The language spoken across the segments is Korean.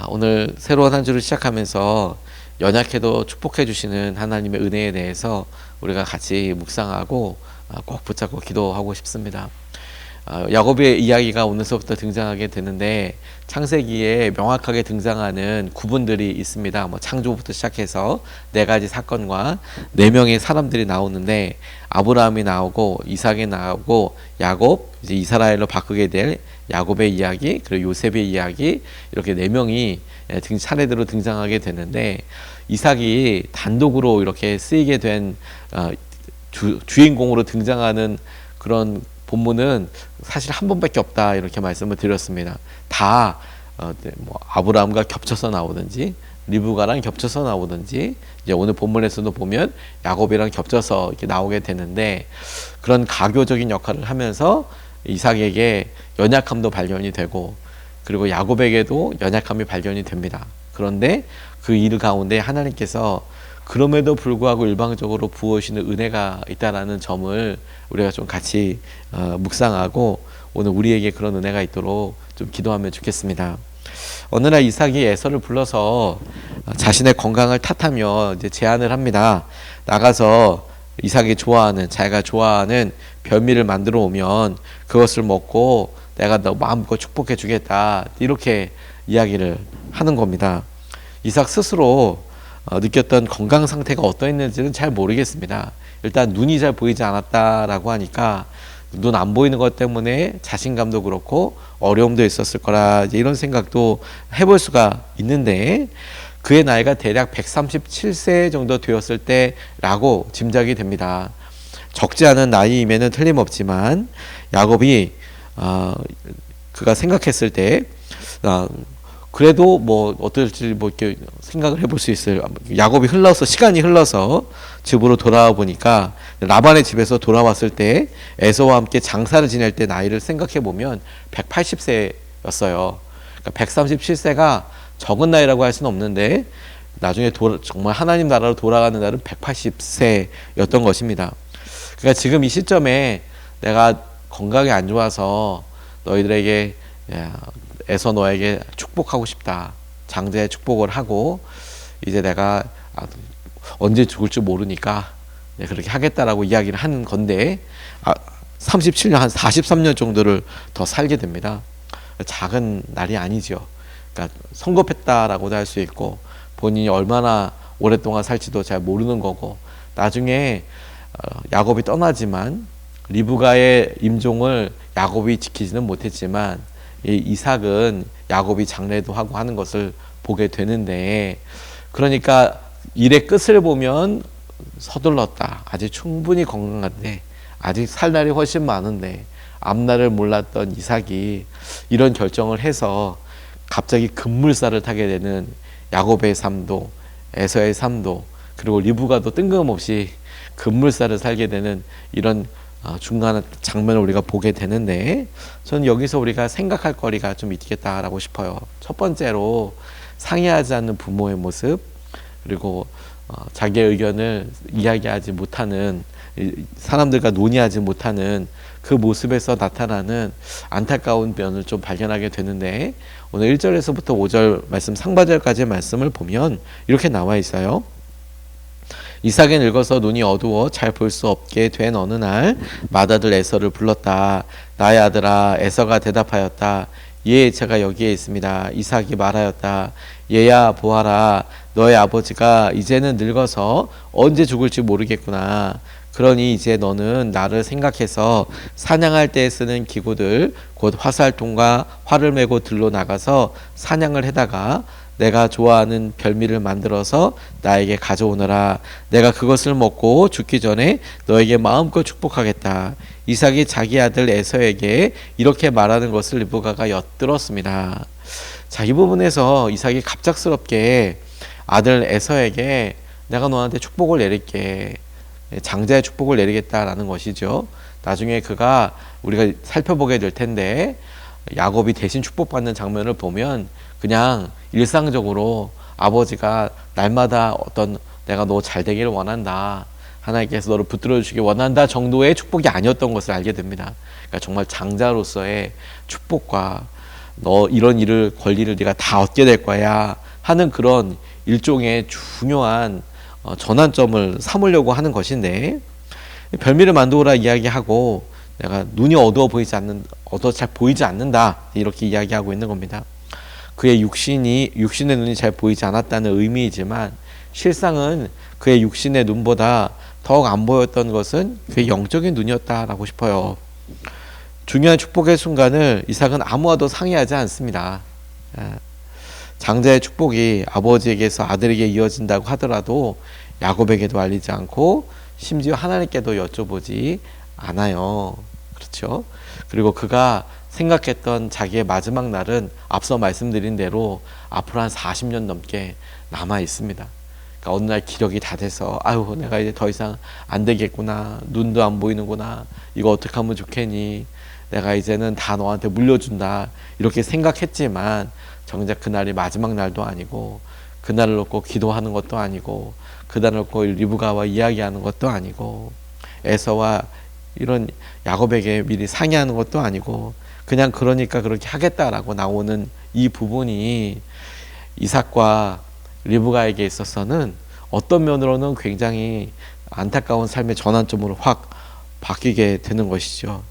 오늘 새로운 한 주를 시작하면서 연약해도 축복해 주시는 하나님의 은혜에 대해서 우리가 같이 묵상하고 꼭 붙잡고 기도하고 싶습니다. 야곱의 이야기가 오늘서부터 등장하게 되는데 창세기에 명확하게 등장하는 구분들이 있습니다. 창조부터 시작해서 네 가지 사건과 네 명의 사람들이 나오는데 아브라함이 나오고 이삭이 나오고 야곱, 이제 이스라엘로 바꾸게 될 야곱의 이야기, 그리고 요셉의 이야기, 이렇게 네 명이 차례대로 등장하게 되는데 이삭이 단독으로 이렇게 쓰이게 된 주인공으로 등장하는 그런 본문은 사실 한 번밖에 없다, 이렇게 말씀을 드렸습니다. 다 아브라함과 겹쳐서 나오든지 리브가랑 겹쳐서 나오든지, 이제 오늘 본문에서도 보면 야곱이랑 겹쳐서 이렇게 나오게 되는데, 그런 가교적인 역할을 하면서 이삭에게 연약함도 발견이 되고, 그리고 야곱에게도 연약함이 발견이 됩니다. 그런데 그 일 가운데 하나님께서 그럼에도 불구하고 일방적으로 부어주시는 은혜가 있다라는 점을 우리가 좀 같이 묵상하고, 오늘 우리에게 그런 은혜가 있도록 좀 기도하면 좋겠습니다. 어느 날 이삭이 에서를 불러서 자신의 건강을 탓하며 이제 제안을 합니다. 나가서 이삭이 좋아하는, 자기가 좋아하는 별미를 만들어 오면 그것을 먹고 내가 너 마음껏 축복해 주겠다, 이렇게 이야기를 하는 겁니다. 이삭 스스로 느꼈던 건강 상태가 어떠했는지는 잘 모르겠습니다. 일단 눈이 잘 보이지 않았다라고 하니까 눈 안 보이는 것 때문에 자신감도 그렇고 어려움도 있었을 거라, 이런 생각도 해볼 수가 있는데, 그의 나이가 대략 137세 정도 되었을 때라고 짐작이 됩니다. 적지 않은 나이임에는 틀림없지만 야곱이 그가 생각했을 때 그래도 어떨지 이렇게 생각을 해볼 수 있어요. 야곱이 시간이 흘러서 집으로 돌아와 보니까 라반의 집에서 돌아왔을 때 에서와 함께 장사를 지낼 때 나이를 생각해 보면 180세였어요. 그러니까 137세가 적은 나이라고 할 수는 없는데 나중에 정말 하나님 나라로 돌아가는 날은 180세였던 것입니다. 그러니까 지금 이 시점에 내가 건강이 안 좋아서 너희들에게 에서 너에게 축복하고 싶다, 장자의 축복을 하고 이제 내가 언제 죽을지 모르니까 그렇게 하겠다라고 이야기를 하는 건데, 37년, 한 43년 정도를 더 살게 됩니다. 작은 날이 아니죠. 그러니까 성급했다라고도 할 수 있고, 본인이 얼마나 오랫동안 살지도 잘 모르는 거고, 나중에 야곱이 떠나지만 리브가의 임종을 야곱이 지키지는 못했지만 이삭은 야곱이 장례도 하고 하는 것을 보게 되는데, 그러니까 일의 끝을 보면 서둘렀다, 아직 충분히 건강한데, 아직 살 날이 훨씬 많은데, 앞날을 몰랐던 이삭이 이런 결정을 해서 갑자기 급물살을 타게 되는 야곱의 삶도, 에서의 삶도, 그리고 리브가도 뜬금없이 급물살을 살게 되는 이런 중간한 장면을 우리가 보게 되는데, 저는 여기서 우리가 생각할 거리가 좀 있겠다라고 싶어요. 첫 번째로 상의하지 않는 부모의 모습, 그리고 자기의 의견을 이야기하지 못하는, 사람들과 논의하지 못하는 그 모습에서 나타나는 안타까운 면을 좀 발견하게 되는데, 오늘 1절에서부터 5절 말씀, 상반절까지의 말씀을 보면 이렇게 나와 있어요. 이삭이 늙어서 눈이 어두워 잘 볼 수 없게 된 어느 날 맏아들 에서를 불렀다. 나의 아들아. 에서가 대답하였다. 예, 제가 여기에 있습니다. 이삭이 말하였다. 얘야, 보아라. 너의 아버지가 이제는 늙어서 언제 죽을지 모르겠구나. 그러니 이제 너는 나를 생각해서 사냥할 때 쓰는 기구들, 곧 화살통과 활을 메고 들로 나가서 사냥을 해다가 내가 좋아하는 별미를 만들어서 나에게 가져오너라. 내가 그것을 먹고 죽기 전에 너에게 마음껏 축복하겠다. 이삭이 자기 아들 에서에게 이렇게 말하는 것을 리브가가 엿들었습니다. 자, 이 부분에서 이삭이 갑작스럽게 아들 에서에게 내가 너한테 축복을 내릴게, 장자의 축복을 내리겠다라는 것이죠. 나중에 그가 우리가 살펴보게 될 텐데, 야곱이 대신 축복받는 장면을 보면 그냥 일상적으로 아버지가 날마다 어떤 내가 너 잘 되기를 원한다, 하나님께서 너를 붙들어 주시기 원한다 정도의 축복이 아니었던 것을 알게 됩니다. 그러니까 정말 장자로서의 축복과 너 이런 일을 권리를 네가 다 얻게 될 거야 하는 그런 일종의 중요한 전환점을 삼으려고 하는 것인데, 별미를 만들어라 이야기하고 내가 눈이 어두워 잘 보이지 않는다 이렇게 이야기하고 있는 겁니다. 그의 육신의 눈이 잘 보이지 않았다는 의미이지만, 실상은 그의 육신의 눈보다 더욱 안 보였던 것은 그의 영적인 눈이었다라고 싶어요. 중요한 축복의 순간을 이삭은 아무와도 상의하지 않습니다. 장자의 축복이 아버지에게서 아들에게 이어진다고 하더라도 야곱에게도 알리지 않고 심지어 하나님께도 여쭤보지 않아요. 그렇죠? 그리고 그가 생각했던 자기의 마지막 날은 앞서 말씀드린 대로 앞으로 한 40년 넘게 남아 있습니다. 그러니까 어느 날 기력이 다 돼서 아유 내가 이제 더 이상 안 되겠구나, 눈도 안 보이는구나, 이거 어떻게 하면 좋겠니, 내가 이제는 다 너한테 물려준다 이렇게 생각했지만, 정작 그날이 마지막 날도 아니고, 그날을 놓고 기도하는 것도 아니고, 그날을 놓고 리브가와 이야기하는 것도 아니고, 에서와 이런 야곱에게 미리 상의하는 것도 아니고, 그냥 그러니까 그렇게 하겠다라고 나오는 이 부분이 이삭과 리브가에게 있어서는 어떤 면으로는 굉장히 안타까운 삶의 전환점으로 확 바뀌게 되는 것이죠.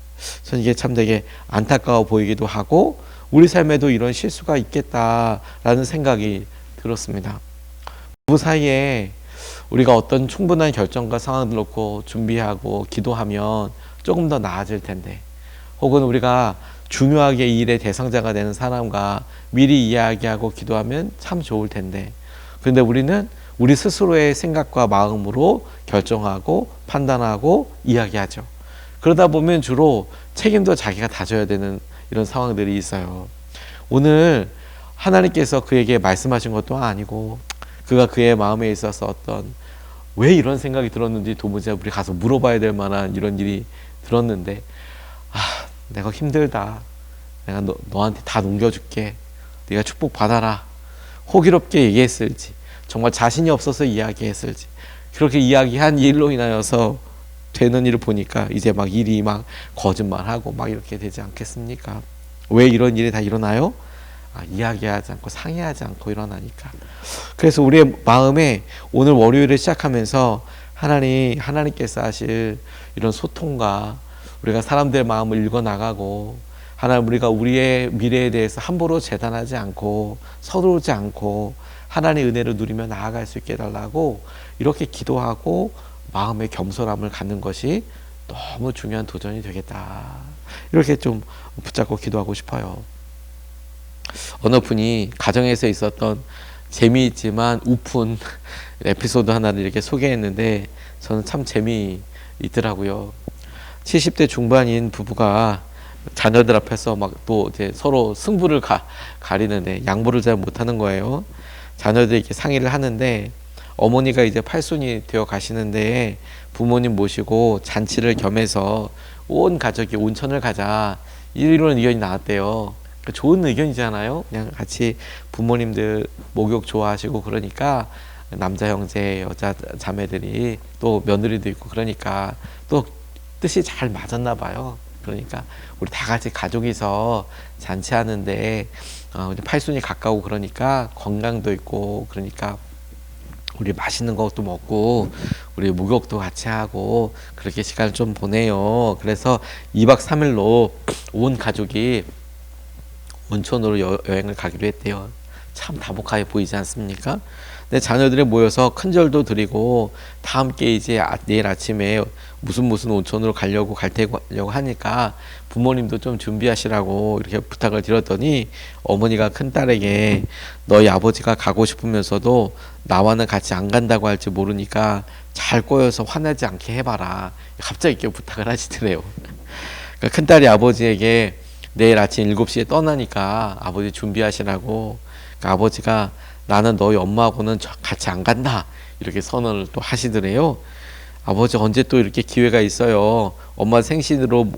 저는 이게 참 되게 안타까워 보이기도 하고, 우리 삶에도 이런 실수가 있겠다라는 생각이 들었습니다. 부부 사이에 우리가 어떤 충분한 결정과 상황을 놓고 준비하고 기도하면 조금 더 나아질 텐데, 혹은 우리가 중요하게 이 일의 대상자가 되는 사람과 미리 이야기하고 기도하면 참 좋을 텐데, 그런데 우리는 우리 스스로의 생각과 마음으로 결정하고 판단하고 이야기하죠. 그러다 보면 주로 책임도 자기가 다 져야 되는 이런 상황들이 있어요. 오늘 하나님께서 그에게 말씀하신 것도 아니고, 그가 그의 마음에 있어서 어떤 왜 이런 생각이 들었는지 도무지 우리 가서 물어봐야 될 만한 이런 일이 들었는데, 내가 힘들다, 내가 너한테 다 넘겨줄게, 네가 축복 받아라, 호기롭게 얘기했을지, 정말 자신이 없어서 이야기했을지, 그렇게 이야기한 일로 인하여서 되는 일을 보니까 이제 막 일이 막 거짓말하고 막 이렇게 되지 않겠습니까? 왜 이런 일이 다 일어나요? 이야기하지 않고 상의하지 않고 일어나니까. 그래서 우리의 마음에 오늘 월요일을 시작하면서 하나님께서 하실 이런 소통과 우리가 사람들의 마음을 읽어나가고, 하나님 우리가 우리의 미래에 대해서 함부로 재단하지 않고 서두르지 않고 하나님의 은혜를 누리며 나아갈 수 있게 해달라고 이렇게 기도하고 마음의 겸손함을 갖는 것이 너무 중요한 도전이 되겠다, 이렇게 좀 붙잡고 기도하고 싶어요. 어느 분이 가정에서 있었던 재미있지만 우픈 에피소드 하나를 이렇게 소개했는데 저는 참 재미있더라고요. 70대 중반인 부부가 자녀들 앞에서 막 또 이제 서로 승부를 가리는데 양보를 잘 못하는 거예요. 자녀들이 이렇게 상의를 하는데, 어머니가 이제 팔순이 되어 가시는데 부모님 모시고 잔치를 겸해서 온 가족이 온천을 가자, 이런 의견이 나왔대요. 좋은 의견이잖아요. 그냥 같이 부모님들 목욕 좋아하시고 그러니까, 남자 형제 여자 자매들이 또 며느리도 있고 그러니까 또 뜻이 잘 맞았나 봐요. 그러니까 우리 다 같이 가족이서 잔치하는데 팔순이 가까우고 그러니까 건강도 있고 그러니까 우리 맛있는 것도 먹고 우리 목욕도 같이 하고 그렇게 시간을 좀 보내요. 그래서 2박 3일로 온 가족이 온천으로 여행을 가기로 했대요. 참 다복하게 보이지 않습니까? 근데 자녀들이 모여서 큰 절도 드리고 다 함께 이제 내일 아침에 무슨 온천으로 가려고 하니까 부모님도 좀 준비하시라고 이렇게 부탁을 드렸더니, 어머니가 큰 딸에게 너희 아버지가 가고 싶으면서도 나와는 같이 안 간다고 할지 모르니까 잘 꼬여서 화나지 않게 해봐라, 갑자기 이렇게 부탁을 하시더래요. 그러니까 큰 딸이 아버지에게 내일 아침 7시에 떠나니까 아버지 준비하시라고, 그러니까 아버지가 나는 너희 엄마하고는 같이 안 간다 이렇게 선언을 또 하시더래요. 아버지 언제 또 이렇게 기회가 있어요, 엄마 생신으로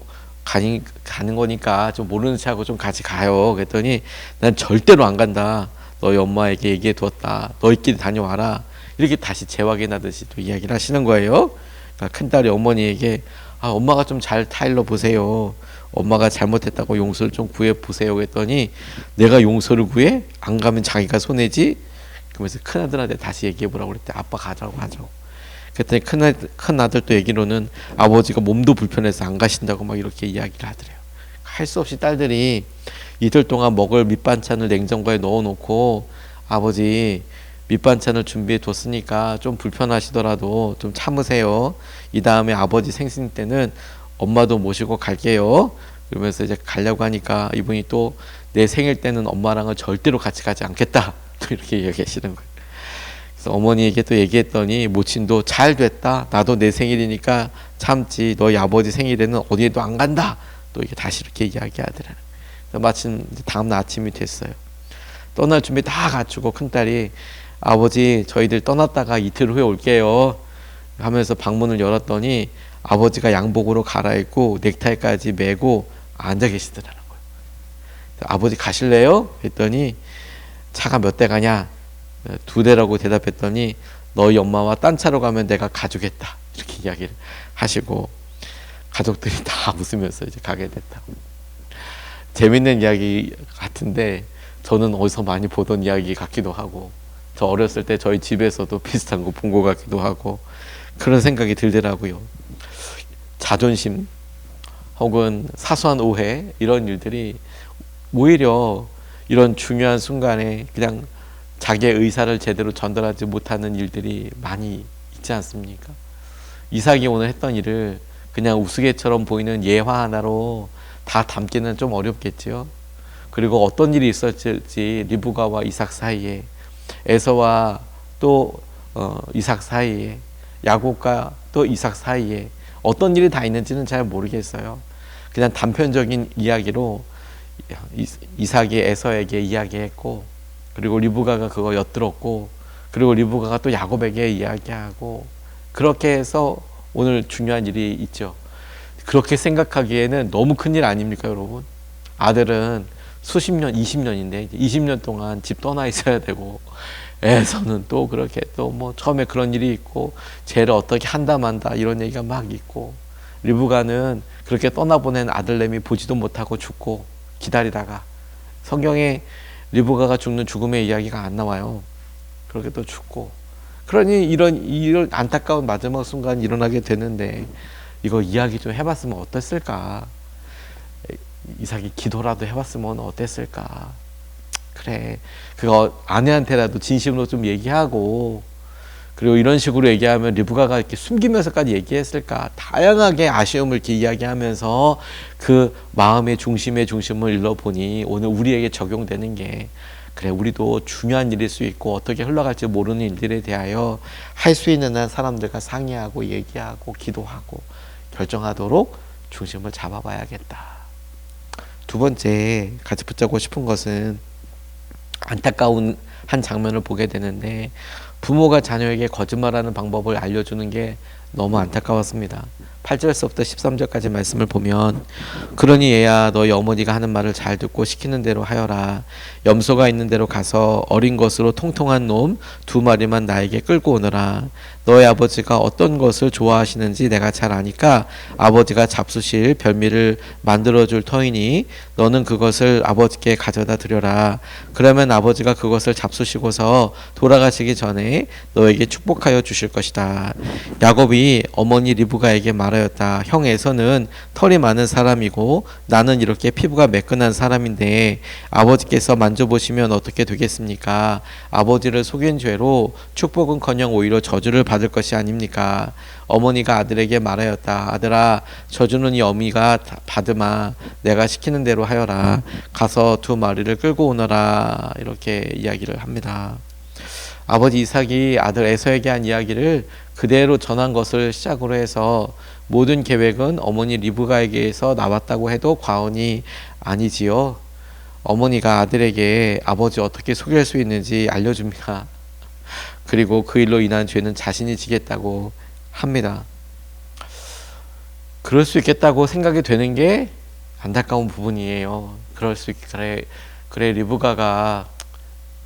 가는 거니까 좀 모르는 척하고 좀 같이 가요. 그랬더니 난 절대로 안 간다, 너희 엄마에게 얘기해 두었다, 너희끼리 다녀와라, 이렇게 다시 재확인하듯이 또 이야기를 하시는 거예요. 그러니까 큰딸이 어머니에게 엄마가 좀 잘 타일러 보세요. 엄마가 잘못했다고 용서를 좀 구해 보세요. 그랬더니 내가 용서를 구해? 안 가면 자기가 손해지? 그러면서 큰아들한테 다시 얘기해 보라고 그랬대. 아빠 가자고 하자고. 그랬더니 큰아들 또 얘기로는 아버지가 몸도 불편해서 안 가신다고 막 이렇게 이야기를 하더래요. 할 수 없이 딸들이 이틀 동안 먹을 밑반찬을 냉장고에 넣어놓고 아버지 밑반찬을 준비해 뒀으니까 좀 불편하시더라도 좀 참으세요. 이 다음에 아버지 생신 때는 엄마도 모시고 갈게요. 그러면서 이제 가려고 하니까 이분이 또 내 생일 때는 엄마랑은 절대로 같이 가지 않겠다. 또 이렇게 얘기하시는 거예요. 그래서 어머니에게 또 얘기했더니 모친도 잘 됐다. 나도 내 생일이니까 참지. 너희 아버지 생일에는 어디에도 안 간다. 또 이게 다시 이렇게 이야기하더라는. 마침 다음날 아침이 됐어요. 떠날 준비 다 갖추고 큰딸이 아버지 저희들 떠났다가 이틀 후에 올게요 하면서 방문을 열었더니 아버지가 양복으로 갈아입고 넥타이까지 매고 앉아 계시더라는 거예요. 아버지 가실래요? 했더니 차가 몇 대 가냐? 2대라고 대답했더니 너희 엄마와 딴 차로 가면 내가 가주겠다 이렇게 이야기를 하시고 가족들이 다 웃으면서 이제 가게 됐다고. 재밌는 이야기 같은데 저는 어디서 많이 보던 이야기 같기도 하고 저 어렸을 때 저희 집에서도 비슷한 거 본 것 같기도 하고 그런 생각이 들더라고요. 자존심 혹은 사소한 오해 이런 일들이 오히려 이런 중요한 순간에 그냥 자기의 의사를 제대로 전달하지 못하는 일들이 많이 있지 않습니까? 이삭이 오늘 했던 일을 그냥 우스개처럼 보이는 예화 하나로 다 담기는 좀 어렵겠지요. 그리고 어떤 일이 있었을지 리브가와 이삭 사이에 에서와 또 이삭 사이에 야곱과 또 이삭 사이에 어떤 일이 다 있는지는 잘 모르겠어요. 그냥 단편적인 이야기로 이삭이 에서에게 이야기했고 그리고 리브가가 그거 엿들었고 그리고 리브가가 또 야곱에게 이야기하고 그렇게 해서 오늘 중요한 일이 있죠. 그렇게 생각하기에는 너무 큰일 아닙니까 여러분? 아들은 수십 년, 20년인데 20년 동안 집 떠나 있어야 되고 에서는 또 그렇게 또 뭐 처음에 그런 일이 있고 쟤를 어떻게 한다 만다 이런 얘기가 막 있고 리브가는 그렇게 떠나보낸 아들내미 보지도 못하고 죽고 기다리다가 성경에 리브가가 죽는 죽음의 이야기가 안 나와요. 그렇게 또 죽고 그러니 이런 안타까운 마지막 순간 일어나게 되는데 이거 이야기 좀 해봤으면 어땠을까? 이삭이 기도라도 해봤으면 어땠을까? 그래, 그거 아내한테라도 진심으로 좀 얘기하고 그리고 이런 식으로 얘기하면 리브가가 이렇게 숨기면서까지 얘기했을까? 다양하게 아쉬움을 이렇게 이야기하면서 그 마음의 중심의 중심을 일러보니 오늘 우리에게 적용되는 게 그래, 우리도 중요한 일일 수 있고 어떻게 흘러갈지 모르는 일들에 대하여 할 수 있는 한 사람들과 상의하고 얘기하고 기도하고 결정하도록 중심을 잡아봐야겠다. 두 번째 같이 붙잡고 싶은 것은 안타까운 한 장면을 보게 되는데 부모가 자녀에게 거짓말하는 방법을 알려주는 게 너무 안타까웠습니다. 8절서부터 13절까지 말씀을 보면 그러니 얘야 너희 어머니가 하는 말을 잘 듣고 시키는 대로 하여라. 염소가 있는 데로 가서 어린 것으로 통통한 놈 2마리만 나에게 끌고 오너라. 너희 아버지가 어떤 것을 좋아하시는지 내가 잘 아니까 아버지가 잡수실 별미를 만들어줄 터이니 너는 그것을 아버지께 가져다 드려라. 그러면 아버지가 그것을 잡수시고서 돌아가시기 전에 너에게 축복하여 주실 것이다. 야곱이 어머니 리브가에게 말하였다. 형 에서는 털이 많은 사람이고 나는 이렇게 피부가 매끈한 사람인데 아버지께서 만져보시면 어떻게 되겠습니까? 아버지를 속인 죄로 축복은커녕 오히려 저주를 받을 것이 아닙니까? 어머니가 아들에게 말하였다. 아들아, 저주는 이 어미가 받으마. 내가 시키는 대로 하여라. 가서 2마리를 끌고 오너라. 이렇게 이야기를 합니다. 아버지 이삭이 아들 에서에게 한 이야기를 그대로 전한 것을 시작으로 해서 모든 계획은 어머니 리브가에게서 나왔다고 해도 과언이 아니지요. 어머니가 아들에게 아버지 어떻게 속일 수 있는지 알려줍니다. 그리고 그 일로 인한 죄는 자신이 지겠다고 합니다. 그럴 수 있겠다고 생각이 되는 게 안타까운 부분이에요. 그래 리브가가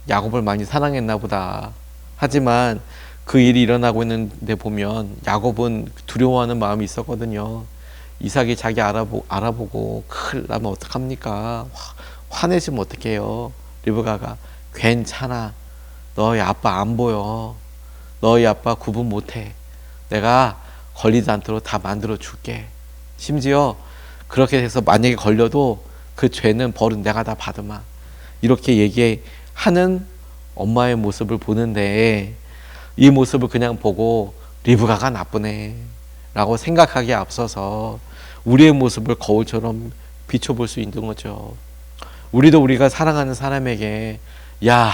야곱을 많이 사랑했나 보다. 하지만 그 일이 일어나고 있는데 보면 야곱은 두려워하는 마음이 있었거든요. 이삭이 자기 알아보고 큰일 나면 어떡합니까? 화내시면 어떡해요? 리브가가 괜찮아. 너희 아빠 안 보여. 너희 아빠 구분 못해. 내가 걸리지 않도록 다 만들어 줄게. 심지어 그렇게 해서 만약에 걸려도 그 죄는 벌은 내가 다 받으마. 이렇게 얘기하는 엄마의 모습을 보는데 이 모습을 그냥 보고 리브가가 나쁘네 라고 생각하기에 앞서서 우리의 모습을 거울처럼 비춰볼 수 있는 거죠. 우리도 우리가 사랑하는 사람에게 야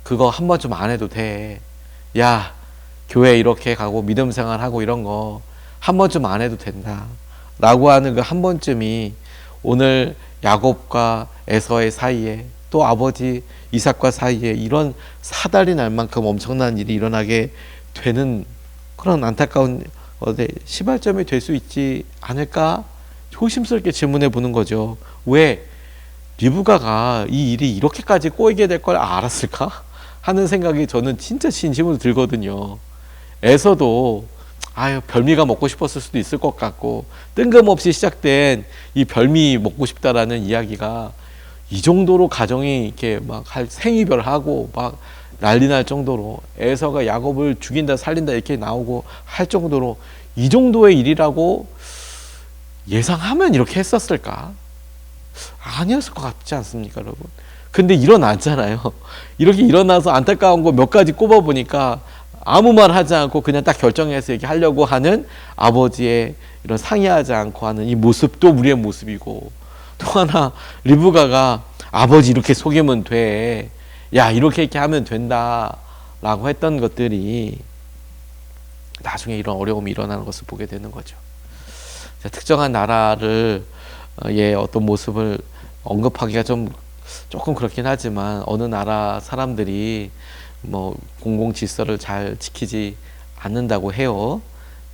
그거 한 번쯤 안 해도 돼. 야 교회 이렇게 가고 믿음 생활하고 이런 거 한 번쯤 안 해도 된다 라고 하는 그 한 번쯤이 오늘 야곱과 에서의 사이에 또 아버지 이삭과 사이에 이런 사달이 날 만큼 엄청난 일이 일어나게 되는 그런 안타까운 시발점이 될 수 있지 않을까 조심스럽게 질문해 보는 거죠. 왜 리브가가 이 일이 이렇게까지 꼬이게 될 걸 알았을까 하는 생각이 저는 진짜 진심으로 들거든요. 에서도 별미가 먹고 싶었을 수도 있을 것 같고 뜬금없이 시작된 이 별미 먹고 싶다라는 이야기가 이 정도로 가정이 이렇게 막 생이별하고 막 난리 날 정도로 에서가 야곱을 죽인다 살린다 이렇게 나오고 할 정도로 이 정도의 일이라고 예상하면 이렇게 했었을까? 아니었을 것 같지 않습니까, 여러분? 근데 일어났잖아요. 이렇게 일어나서 안타까운 거 몇 가지 꼽아보니까 아무 말 하지 않고 그냥 딱 결정해서 이렇게 하려고 하는 아버지의 이런 상의하지 않고 하는 이 모습도 우리의 모습이고 또 하나 리브가가 아버지 이렇게 속이면 돼. 야 이렇게 하면 된다 라고 했던 것들이 나중에 이런 어려움이 일어나는 것을 보게 되는 거죠. 특정한 나라를 어떤 모습을 언급하기가 조금 그렇긴 하지만 어느 나라 사람들이 뭐 공공 질서를 잘 지키지 않는다고 해요.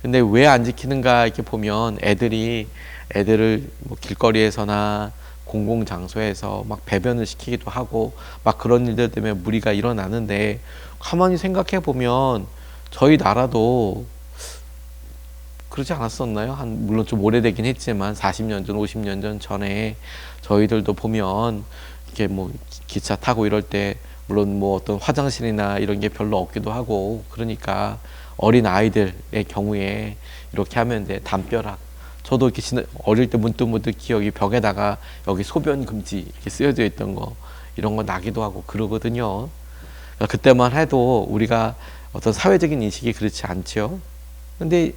근데 왜 안 지키는가 이렇게 보면 애들을 뭐 길거리에서나 공공 장소에서 막 배변을 시키기도 하고 막 그런 일들 때문에 무리가 일어나는데 가만히 생각해 보면 저희 나라도 그러지 않았었나요? 물론 좀 오래되긴 했지만 40년 전, 50년 전 전에 저희들도 보면 이렇게 뭐 기차 타고 이럴 때 물론 뭐 어떤 화장실이나 이런 게 별로 없기도 하고 그러니까 어린 아이들의 경우에 이렇게 하면 돼. 담벼락. 저도 이렇게 어릴 때 문득문득 기억이 벽에다가 여기 소변 금지 이렇게 쓰여져 있던 거 이런 거 나기도 하고 그러거든요. 그러니까 그때만 해도 우리가 어떤 사회적인 인식이 그렇지 않죠. 근데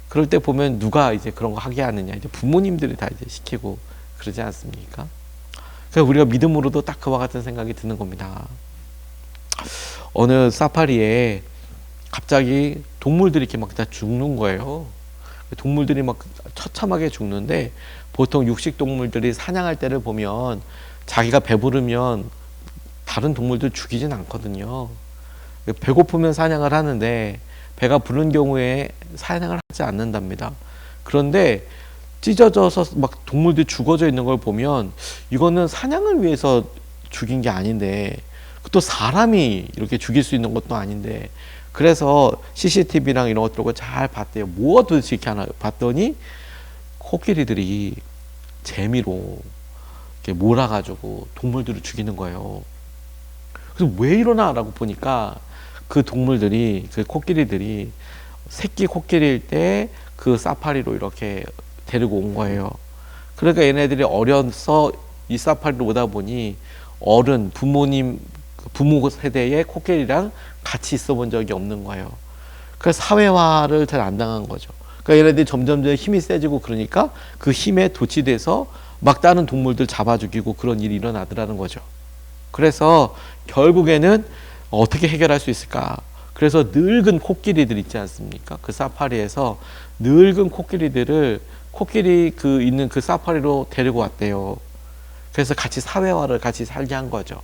그럴 때 보면 누가 이제 그런 거 하게 하느냐 이제 부모님들이 다 이제 시키고 그러지 않습니까? 그래서 우리가 믿음으로도 딱 그와 같은 생각이 드는 겁니다. 어느 사파리에 갑자기 동물들이 이렇게 막 다 죽는 거예요. 동물들이 막 처참하게 죽는데 보통 육식 동물들이 사냥할 때를 보면 자기가 배부르면 다른 동물들 죽이진 않거든요. 배고프면 사냥을 하는데 배가 부른 경우에 사냥을 하지 않는답니다. 그런데 찢어져서 막 동물들이 죽어져 있는 걸 보면 이거는 사냥을 위해서 죽인 게 아닌데 또 사람이 이렇게 죽일 수 있는 것도 아닌데 그래서 CCTV랑 이런 것들을 잘 봤대요. 뭐가 도대체 이렇게 하나 봤더니 코끼리들이 재미로 이렇게 몰아가지고 동물들을 죽이는 거예요. 그래서 왜 이러나 라고 보니까 그 동물들이 그 코끼리들이 새끼 코끼리일 때 그 사파리로 이렇게 데리고 온 거예요. 그러니까 얘네들이 어려서 이 사파리로 오다 보니 부모 세대의 코끼리랑 같이 있어 본 적이 없는 거예요. 그래서 사회화를 잘 안 당한 거죠. 그러니까 얘네들이 점점 힘이 세지고 그러니까 그 힘에 도취돼서 막 다른 동물들 잡아 죽이고 그런 일이 일어나더라는 거죠. 그래서 결국에는 어떻게 해결할 수 있을까? 그래서 늙은 코끼리들 있지 않습니까? 그 사파리에서 늙은 코끼리들을 코끼리 있는 그 사파리로 데리고 왔대요. 그래서 같이 사회화를 같이 살게 한 거죠.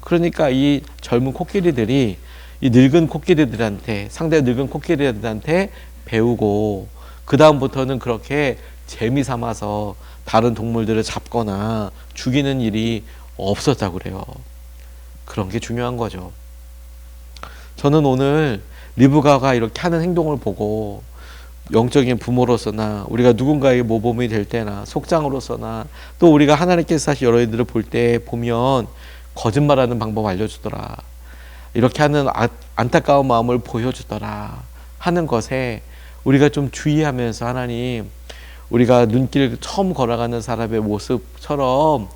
그러니까 이 젊은 코끼리들이 이 늙은 코끼리들한테 상대 늙은 코끼리들한테 배우고 그 다음부터는 그렇게 재미 삼아서 다른 동물들을 잡거나 죽이는 일이 없었다고 그래요. 그런 게 중요한 거죠. 저는 오늘 리브가가 이렇게 하는 행동을 보고 영적인 부모로서나 우리가 누군가의 모범이 될 때나 속장으로서나 또 우리가 하나님께서 사실 여러분들을 볼 때 보면 거짓말하는 방법 알려주더라. 이렇게 하는 안타까운 마음을 보여주더라 하는 것에 우리가 좀 주의하면서 하나님, 우리가 눈길 처음 걸어가는 사람의 모습처럼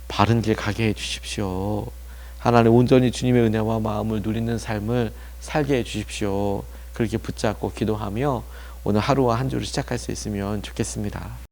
바른 길 가게 해주십시오. 하나님 온전히 주님의 은혜와 마음을 누리는 삶을 살게 해주십시오. 그렇게 붙잡고 기도하며 오늘 하루와 한 주를 시작할 수 있으면 좋겠습니다.